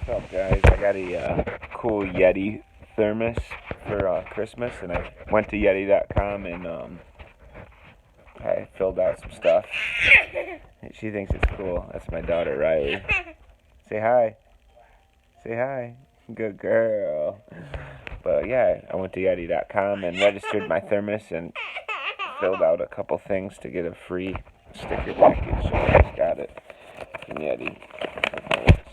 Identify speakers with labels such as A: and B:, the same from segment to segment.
A: What's up, guys? I got a cool Yeti thermos for Christmas, and I went to Yeti.com and I filled out some stuff. She thinks it's cool. That's my daughter, Riley. Say hi. Say hi. Good girl. But yeah, I went to Yeti.com and registered my thermos and filled out a couple things to get a free sticker package. So I just got it from Yeti.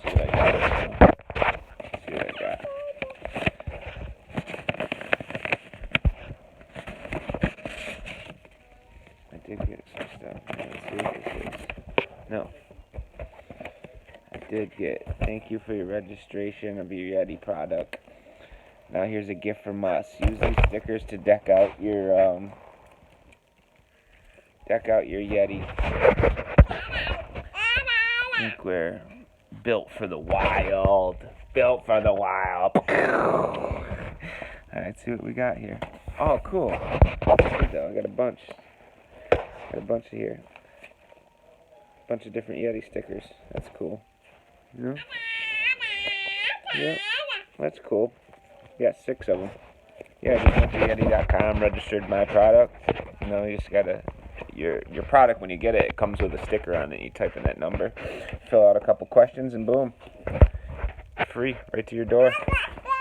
A: Let's see what I got. Let's see what I got. I did get some stuff. Let's see what this is. No. I did get. Thank you for your registration of your Yeti product. Now here's a gift from us. Use these stickers to deck out your Yeti. I think we're built for the wild. Built for the wild. Alright, see what we got here. Oh, cool. Good though. I got a bunch. Of here. A bunch of different Yeti stickers. That's cool. You know? Yep. That's cool. Yeah, 6 of them. Yeah, I just went to Yeti.com, registered my product. You know, you just gotta, your product, when you get it, it comes with a sticker on it. You type in that number, fill out a couple questions, and boom. Free, right to your door.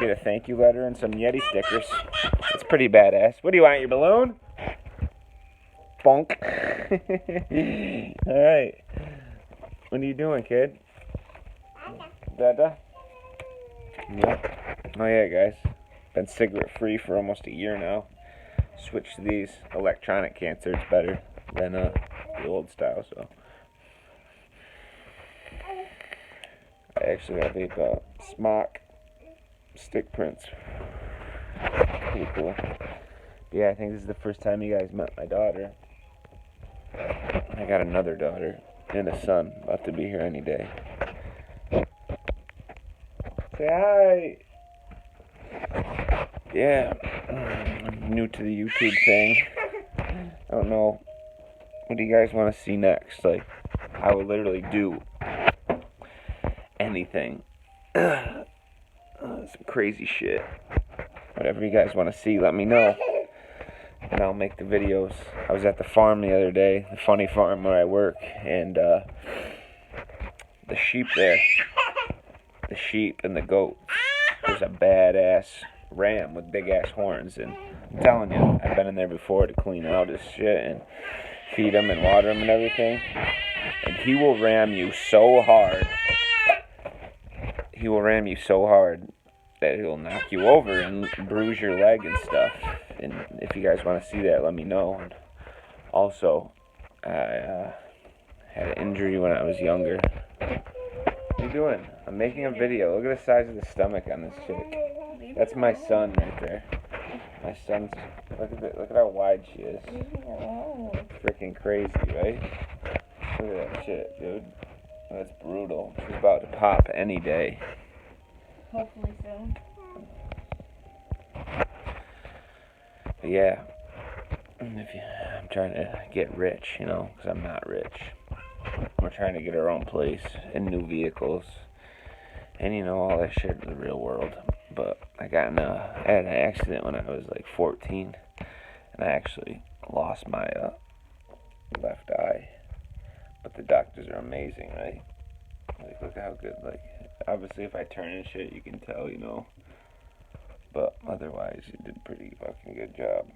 A: Get a thank you letter and some Yeti stickers. It's pretty badass. What do you want, your balloon? Bonk. Alright. What are you doing, kid? Dada? Yep. Oh yeah, guys. Been cigarette free for almost a year now. Switched to these. Electronic cancer. It's better than the old style. So I actually have a smock stick prints. Pretty cool. Yeah, I think this is the first time you guys met my daughter. I got another daughter and a son about to be here any day. Say hi. Yeah, I'm new to the YouTube thing. I don't know. What do you guys want to see next? Like, I will literally do anything. Some crazy shit. Whatever you guys want to see, let me know. And I'll make the videos. I was at the farm the other day, the funny farm where I work, and the sheep there, the sheep and the goat, there's a badass ram with big ass horns, and I'm telling you, I've been in there before to clean out his shit and feed him and water him and everything, and he will ram you so hard, that he'll knock you over and bruise your leg and stuff. And if you guys want to see that, let me know. And also, I had an injury when I was younger. What are you doing? I'm making a video. Look at the size of the stomach on this chick. That's my son right there. My son's, look at how wide she is. Freaking crazy, right? Look at that shit, dude. That's brutal. She's about to pop any day.
B: Hopefully soon.
A: But yeah, I'm trying to get rich, you know, because I'm not rich. We're trying to get our own place and new vehicles, and you know, all that shit in the real world. But I had an accident when I was like 14, and I actually lost my left eye. But the doctors are amazing, right? Like, look at how good, like, obviously if I turn and shit, you can tell, you know. But otherwise, you did a pretty fucking good job.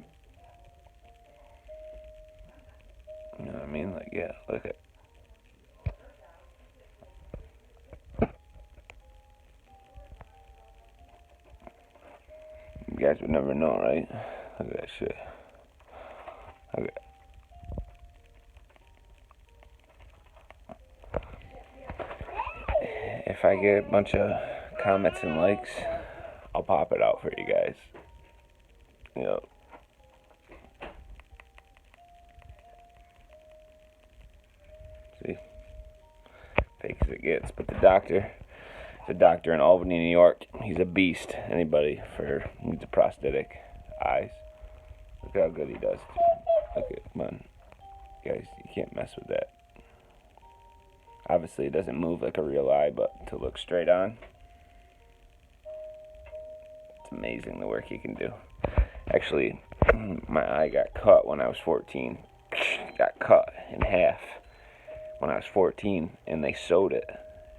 A: You know what I mean? Like, yeah, look at. You guys would never know, right? Look at that shit. Look at. If I get a bunch of comments and likes, I'll pop it out for you guys. Yep. See? Fake as it gets. But the doctor in Albany, New York, he's a beast. Anybody needs a prosthetic eyes. Look how good he does. Look at, come on. Guys, you can't mess with that. Obviously, it doesn't move like a real eye, but to look straight on, amazing the work he can do. Actually, my eye got cut when I was 14. Got cut in half when I was 14, and they sewed it,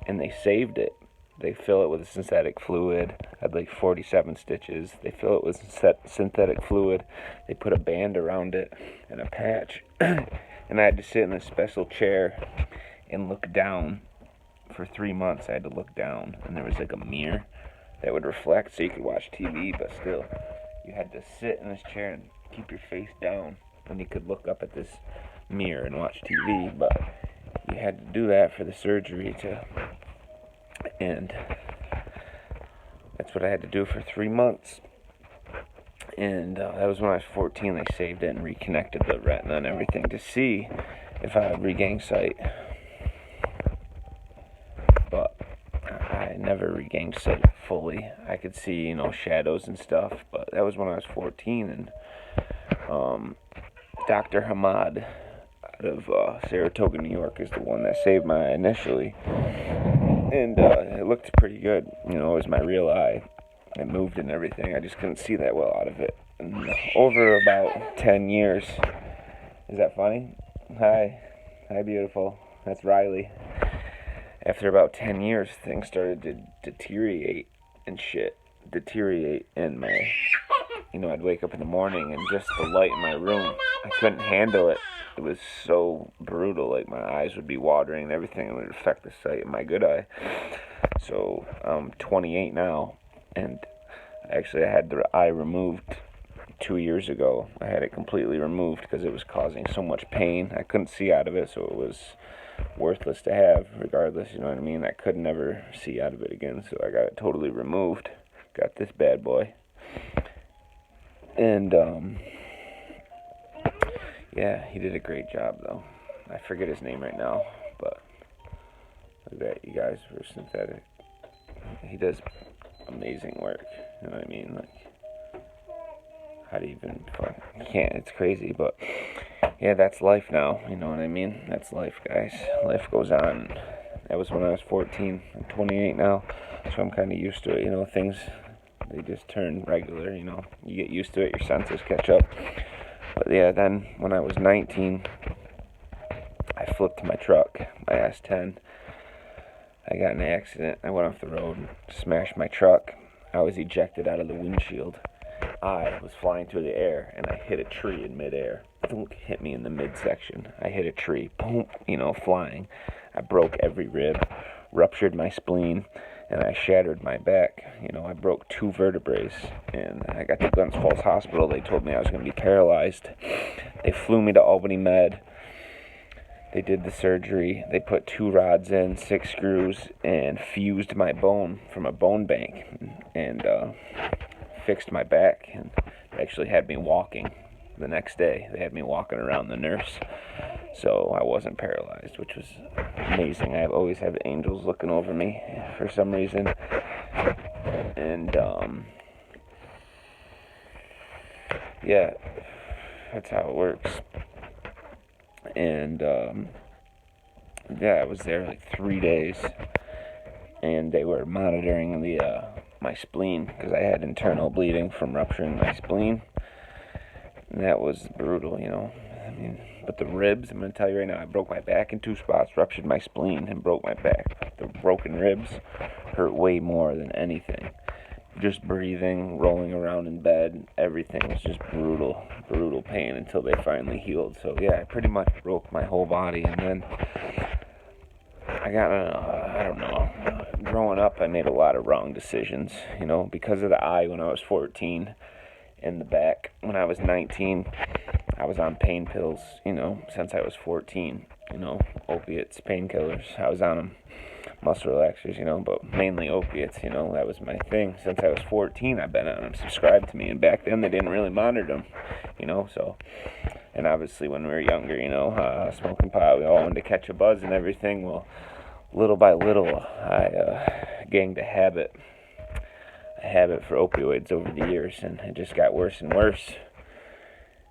A: and they saved it. They fill it with synthetic fluid. I had like 47 stitches. They fill it with synthetic fluid. They put a band around it and a patch. And I had to sit in a special chair and look down. For 3 months, I had to look down, and there was like a mirror that would reflect so you could watch TV, but still, you had to sit in this chair and keep your face down, and you could look up at this mirror and watch TV, but you had to do that for the surgery too. And that's what I had to do for 3 months. And that was when I was 14. They saved it and reconnected the retina and everything to see if I would regain sight. But I never regained sight fully. I could see, shadows and stuff. But that was when I was 14. And Dr. Hamad out of Saratoga, New York is the one that saved my eye initially. And it looked pretty good. It was my real eye. It moved and everything. I just couldn't see that well out of it. And over about 10 years. Is that funny? Hi. Hi, beautiful. That's Riley. After about 10 years, things started to deteriorate and shit. And my, I'd wake up in the morning and just the light in my room, I couldn't handle it. It was so brutal. Like, my eyes would be watering and everything. It would affect the sight of my good eye. So, I'm 28 now. And actually, I had the eye removed 2 years ago. I had it completely removed because it was causing so much pain. I couldn't see out of it, so it was worthless to have, regardless, you know what I mean? I could never see out of it again, so I got it totally removed. Got this bad boy. And, yeah, he did a great job, though. I forget his name right now, but look at that, you guys, for synthetic. He does amazing work, you know what I mean? Like, how do you even, you can't, it's crazy, but yeah, that's life now, you know what I mean? That's life, guys. Life goes on. That was when I was 14. I'm 28 now, so I'm kind of used to it, things, they just turn regular, you get used to it, your senses catch up. But yeah, then when I was 19, I flipped my truck, my S10. I got in an accident. I went off the road, smashed my truck. I was ejected out of the windshield. I was flying through the air, and I hit a tree in midair. It hit me in the midsection. I hit a tree, boom, flying. I broke every rib, ruptured my spleen, and I shattered my back. I broke 2 vertebrae, and I got to Glens Falls Hospital. They told me I was going to be paralyzed. They flew me to Albany Med. They did the surgery. They put 2 rods in, 6 screws, and fused my bone from a bone bank, and fixed my back, and they actually had me walking the next day. They had me walking around, the nurse, so I wasn't paralyzed, which was amazing. I always have angels looking over me for some reason. And yeah, that's how it works. And yeah, I was there like 3 days, and they were monitoring my spleen because I had internal bleeding from rupturing my spleen. And that was brutal, but the ribs, I'm going to tell you right now, I broke my back in 2 spots, ruptured my spleen, and broke my back. The broken ribs hurt way more than anything. Just breathing, rolling around in bed, everything was just brutal pain until they finally healed. So yeah, I pretty much broke my whole body, and then I got, I don't know, growing up I made a lot of wrong decisions, because of the eye when I was 14, and the back when I was 19. I was on pain pills, since I was 14, opiates, painkillers. I was on them, muscle relaxers, but mainly opiates, that was my thing. Since I was 14, I've been on them, subscribed to me, and back then they didn't really monitor them, so, and obviously when we were younger, smoking pot, we all wanted to catch a buzz and everything. Well, little by little, I gained a habit for opioids over the years, and it just got worse and worse.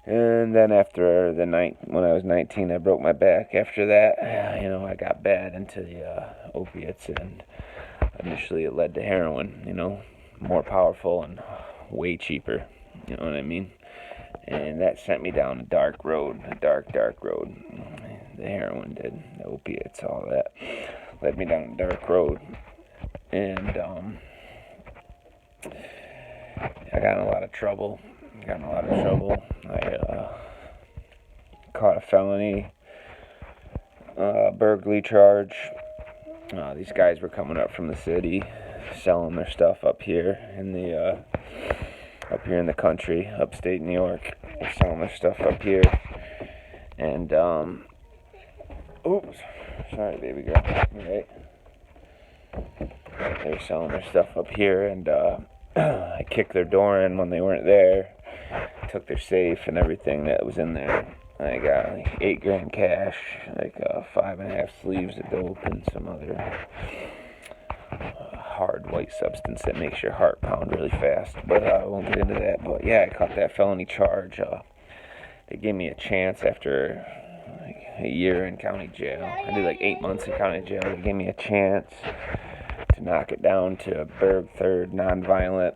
A: And then after when I was 19, I broke my back. After that, I got bad into the opiates, and initially it led to heroin, more powerful and way cheaper. You know what I mean? And that sent me down a dark road, a dark road. The heroin did, the opiates, all that. Led me down a dark road. And I got in a lot of trouble. I caught a felony burglary charge. These guys were coming up from the city, selling their stuff up here in the country, upstate New York. They're selling their stuff up here, and oops, sorry, baby girl. Right? They were selling their stuff up here, and I kicked their door in when they weren't there. Took their safe and everything that was in there. I got like $8,000 cash, like 5.5 sleeves of dope, and some other hard white substance that makes your heart pound really fast. But I won't get into that. But yeah, I caught that felony charge. They gave me a chance after like a year in county jail. I did like 8 months in county jail. They gave me a chance to knock it down to Berg 3rd, non-violent.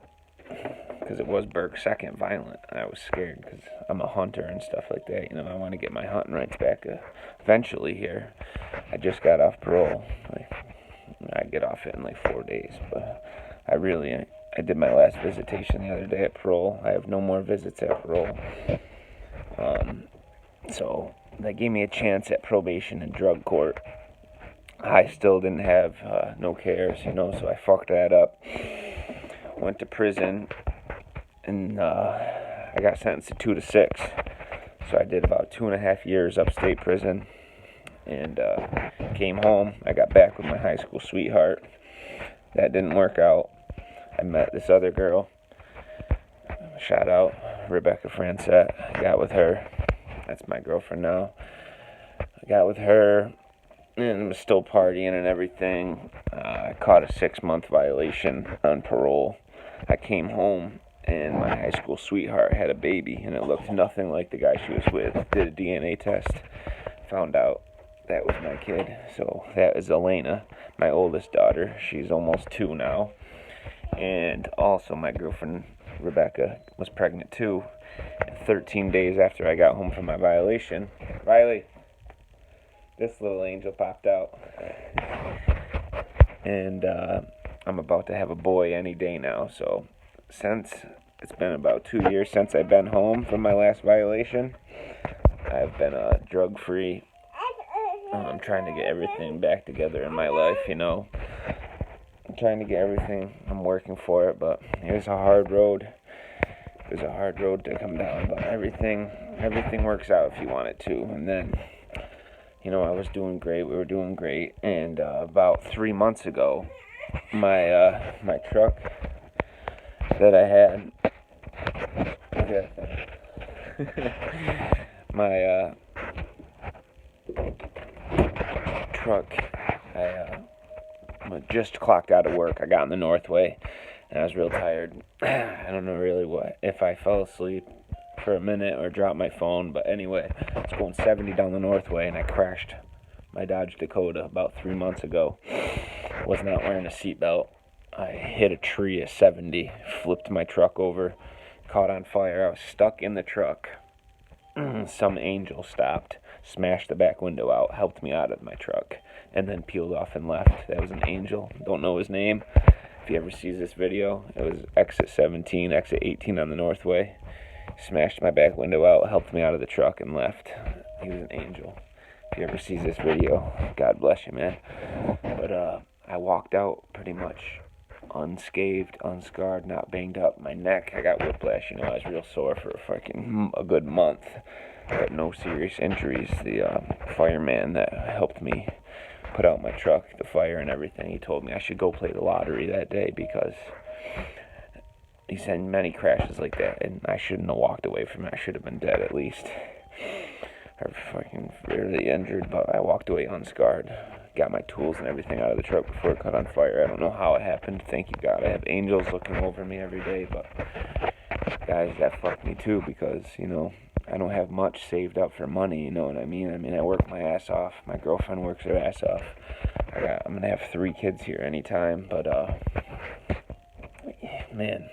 A: Because it was Berg 2nd violent. I was scared because I'm a hunter and stuff like that. You know, I want to get my hunting rights back eventually here. I just got off parole. I get off it in like 4 days. But I did my last visitation the other day at parole. I have no more visits at parole. So they gave me a chance at probation and drug court. I still didn't have no cares, you know, so I fucked that up. Went to prison. And I got sentenced to 2 to 6. So I did about 2.5 years upstate prison. And came home. I got back with my high school sweetheart. That didn't work out. I met this other girl. Shout out, Rebecca Francette. I got with her. That's my girlfriend now. I got with her. And was still partying and everything. I caught a 6-month violation on parole. I came home. And my high school sweetheart had a baby, and it looked nothing like the guy she was with. Did a DNA test, found out that was my kid. So that is Elena, my oldest daughter. She's almost 2 now. And also my girlfriend, Rebecca, was pregnant too. And 13 days after I got home from my violation, Riley, this little angel popped out. And I'm about to have a boy any day now, so since it's been about 2 years since I've been home from my last violation, I've been drug-free. I'm trying to get everything back together in my life, you know. I'm trying to get everything. I'm working for it, but it's a hard road. It was a hard road to come down, but everything works out if you want it to. And then, you know, I was doing great. We were doing great. And about 3 months ago, my truck that I had. My truck. I just clocked out of work. I got in the Northway, and I was real tired. I don't know really if I fell asleep for a minute or dropped my phone, but anyway, I was going 70 down the Northway, and I crashed my Dodge Dakota about 3 months ago. Was not wearing a seatbelt. I hit a tree at 70, flipped my truck over, caught on fire. I was stuck in the truck. Some angel stopped, smashed the back window out, helped me out of my truck, and then peeled off and left. That was an angel. Don't know his name. If he ever sees this video, it was exit 17, exit 18 on the Northway. Smashed my back window out, helped me out of the truck, and left. He was an angel. If he ever sees this video, God bless you, man. But I walked out pretty much unscathed, unscarred, not banged up. My neck, I got whiplash, you know, I was real sore for a good month, but no serious injuries. The fireman that helped me put out my truck, the fire and everything, he told me I should go play the lottery that day because he's had many crashes like that, and I shouldn't have walked away from it. I should have been dead at least, or fucking really injured, but I walked away unscarred. Got my tools and everything out of the truck before it caught on fire. I don't know how it happened. Thank you, God. I have angels looking over me every day, but guys, that fucked me too because, you know, I don't have much saved up for money, you know what I mean? I work my ass off. My girlfriend works her ass off. I'm gonna have 3 kids here anytime, but, man,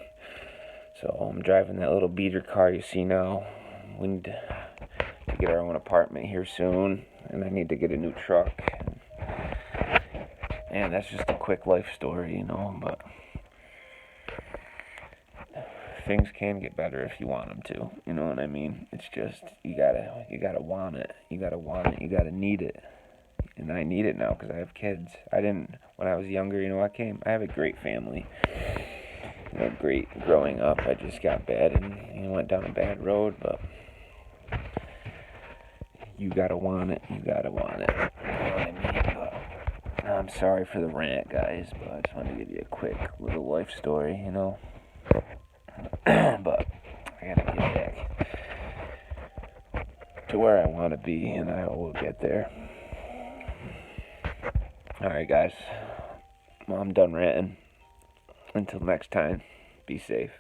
A: So I'm driving that little beater car you see now. We need to get our own apartment here soon, and I need to get a new truck. And that's just a quick life story, but things can get better if you want them to. You know what I mean? It's just you gotta want it. You gotta want it. You gotta need it. And I need it now because I have kids. I didn't when I was younger. I have a great family. Great growing up. I just got bad and went down a bad road. But you gotta want it. You gotta want it. You know what I mean? But I'm sorry for the rant, guys. But I just wanted to give you a quick little life story. But I gotta get back to where I want to be, and I will get there. Alright, guys. Well, I'm done ranting. Until next time, be safe.